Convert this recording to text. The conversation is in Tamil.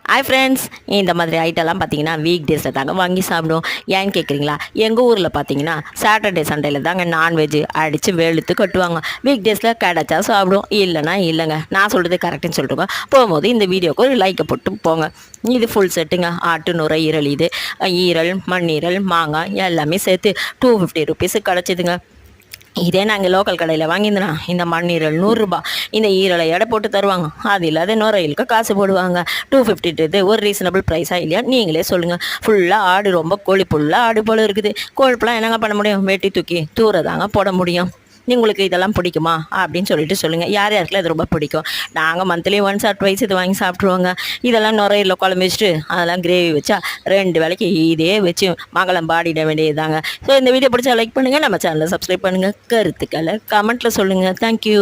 ஹாய் ஃப்ரெண்ட்ஸ், இந்த மாதிரி ஐட்டம்லாம் பார்த்தீங்கன்னா வீக் டேஸில் தாங்க வாங்கி சாப்பிடுவோம். ஏன்னு கேட்குறீங்களா? எங்கள் ஊரில் பார்த்தீங்கன்னா சாட்டர்டே சண்டேயில் தாங்க நான்வெஜ் அடித்து வெளுத்து கட்டுவாங்க. வீக் டேஸில் கிடச்சா சாப்பிடுவோம், இல்லைனா இல்லைங்க. நான் சொல்கிறது கரெக்டுன்னு சொல்லிட்டுங்க. போகும்போது இந்த வீடியோக்கு ஒரு லைக்கை போட்டு போங்க. இது ஃபுல் செட்டுங்க. ஆட்டு நுரையீரல், இது ஈரல், மண்ணீரல், மாங்காய் எல்லாமே சேர்த்து 250 ருபீஸு கிடச்சிதுங்க. இதே நாங்கள் லோக்கல் கடையில் வாங்கியிருந்தோன்னா இந்த மண்ணீரல் 100 ரூபா, இந்த ஈரலை எடை போட்டு தருவாங்க. அது இல்லாத நுரையீரலுக்கு காசு போடுவாங்க. 250 ஒரு ரீசனபிள் ப்ரைஸாக இல்லையா நீங்களே சொல்லுங்கள். ஃபுல்லாக ஆடு, ரொம்ப கொழுப்புள்ள ஆடு போல் இருக்குது. கொழுப்புலாம் என்னங்க பண்ண முடியும்? வெட்டி தூக்கி தூர தாங்க போட முடியும். உங்களுக்கு இதெல்லாம் பிடிக்குமா அப்படின்னு சொல்லிட்டு சொல்லுங்கள். யார் யாருக்குலாம் இது ரொம்ப பிடிக்கும்? நாங்கள் மந்த்லி ஒன்ஸ் ஆர் ட்வைஸ் இது வாங்கி சாப்பிட்ருவோங்க. இதெல்லாம் நுரையீரல குழம்பு வச்சுட்டு அதெல்லாம் கிரேவி வச்சா 2 வேளைக்கு இதே வச்சு மகளம் பாடிட வேண்டியதுதாங்க. ஸோ இந்த வீடியோ பிடிச்சா லைக் பண்ணுங்கள், நம்ம சேனலை சப்ஸ்கிரைப் பண்ணுங்கள், கருத்துக்களை கமெண்ட்டில் சொல்லுங்கள். தேங்க்யூ.